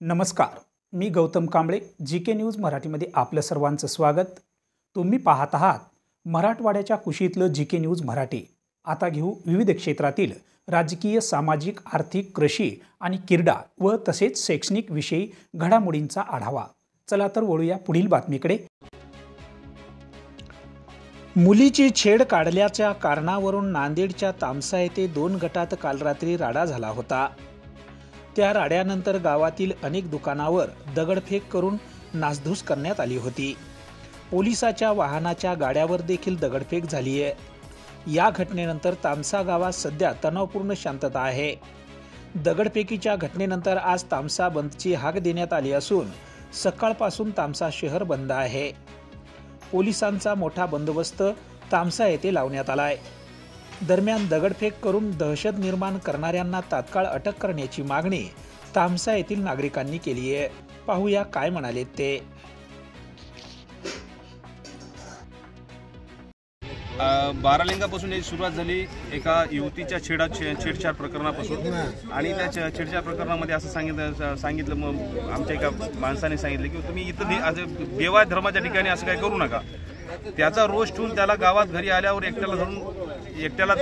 नमस्कार, मी Gautam Kamble, GK news मराठीमध्ये आपलं सर्वांचं स्वागत। तुम्ही पाहत आहात मराठवाड्याच्या कुशीतलं जीके न्यूज मराठी। आता घेऊ विविध क्षेत्रातील राजकीय, सामाजिक, आर्थिक, कृषी आणि क्रीडा व तसेच शैक्षणिक विषयी घडामोडींचा आढावा। चला तर वळूया पुढील बातमीकडे। मुलीची छेड काढल्याच्या कारणावरून नांदेडच्या तामसा येथे 2 गटात काल रात्री राडा झाला होता। त्या राड्यानंतर गावातील अनेक दुकानावर दगडफेक करून नासधूस करण्यात आली होती। पोलिसाच्या वाहनाच्या गाड्यावर देखील दगडफेक झाली आहे। या घटनेनंतर तामसा गावात सध्या तणावपूर्ण शांतता आहे। दगडफेकीच्या घटनेनंतर आज तामसा बंदची हाक देण्यात आली असून सकाळपासून तामसा शहर बंद आहे। पोलिसांचा मोठा बंदोबस्त तामसा येथे लावण्यात आलाय। दरम्यान दगडफेक करून दहशत निर्माण करणाऱ्यांना तात्काळ अटक करण्याची मागणी तामसा येथील नागरिकांनी केली आहे। पाहूया काय म्हणाले ते। बारालिंगापासून याची सुरुवात झाली एका युवतीच्या छेडछाड प्रकरणापासून आणि त्या छेडछाड प्रकरणामध्ये असं सांगितलं मग आमच्या एका माणसाने सांगितलं की तुम्ही इथं देवा धर्माच्या ठिकाणी असं काही करू नका। त्याचा रोष ठेवून त्याला गावात घरी आल्यावर एकट्याला धरून एकट्याला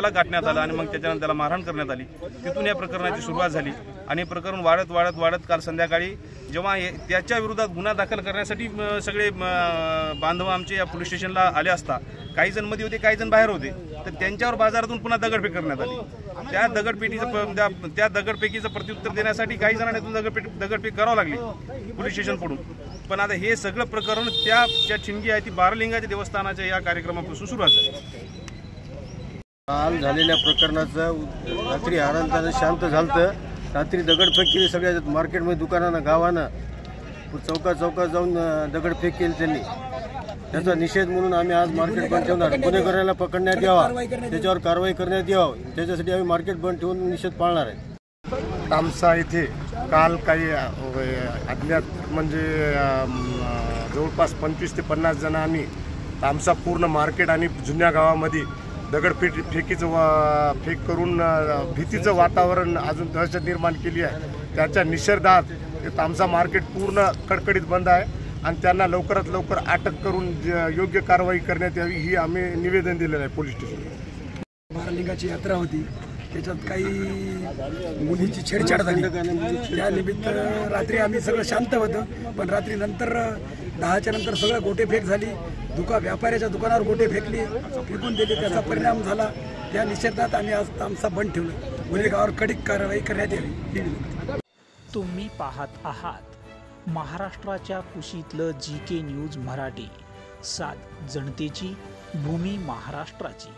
गाठण्यात आलं आणि मग त्याच्यानंतर त्याला मारहाण करण्यात आली। तिथून या प्रकरणाची सुरुवात झाली आणि प्रकरण वाढत काल संध्याकाळी जेव्हा त्याच्या विरोधात गुन्हा दाखल करण्यासाठी सगळे बांधव आमचे या पोलीस स्टेशनला आले असता काही जण मध्ये होते, काही जण बाहेर होते, तर त्यांच्यावर बाजारातून पुन्हा दगडफेक करण्यात आली। त्या दगडफेकीचं प्रत्युत्तर देण्यासाठी काही जणांनी दगडफेक करावं लागली पोलीस स्टेशन पडून। पण आता हे सगळं प्रकरण त्या ठिणगी आहे ती बारालिंगाच्या देवस्थानाच्या या कार्यक्रमापासून सुरुवात झाली। काल झालेल्या प्रकरणाचं रात्री आरामदानं शांत झालं। रात्री दगडफेक केली सगळ्या मार्केटमध्ये, दुकानानं, गावानं, चौकात जाऊन दगडफेक केली त्यांनी। त्याचा निषेध म्हणून आम्ही आज मार्केट बंद ठेवणार। गुन्हेगाराला पकडण्यात यावा, त्याच्यावर कारवाई करण्यात यावी, त्याच्यासाठी आम्ही मार्केट बंद ठेवून निषेध पाळणार आहे। तामसा येथे काल काही अज्ञात म्हणजे जवळपास 25 ते 50 जण आम्ही तामसा पूर्ण मार्केट आणि जुन्या गावामध्ये दगडफेकीचं फेक करून भीतीचं वातावरण अजून दहशत निर्माण केली आहे। त्याच्या निषेधार्थ तामसा मार्केट पूर्ण कडकडीत बंद आहे आणि त्यांना लवकरात लवकर अटक करून योग्य कारवाई करण्यात यावी ही आम्ही निवेदन दिलेलं आहे पोलीस स्टेशनला। बारालिंगाची यात्रा होती, त्याच्यात काही मुलीची छेडछाड झाली। त्यानिमित्त रात्री आम्ही सगळं शांत होतं, पण रात्री नंतर 10च्या नंतर सगळं गोटेफेक झाली। व्यापाऱ्याच्या दुकानावर गोटे फेकून दिले, त्याचा परिणाम झाला। त्या निषेधात आम्ही आज तामसा बंद ठेवलं। गुन्हेगारावर कडक कारवाई करण्यात यावी। तुम्ही पाहत आहात महाराष्ट्राच्या कुशीतलं जीके न्यूज मराठी, सात जनतेची, भूमी महाराष्ट्राची।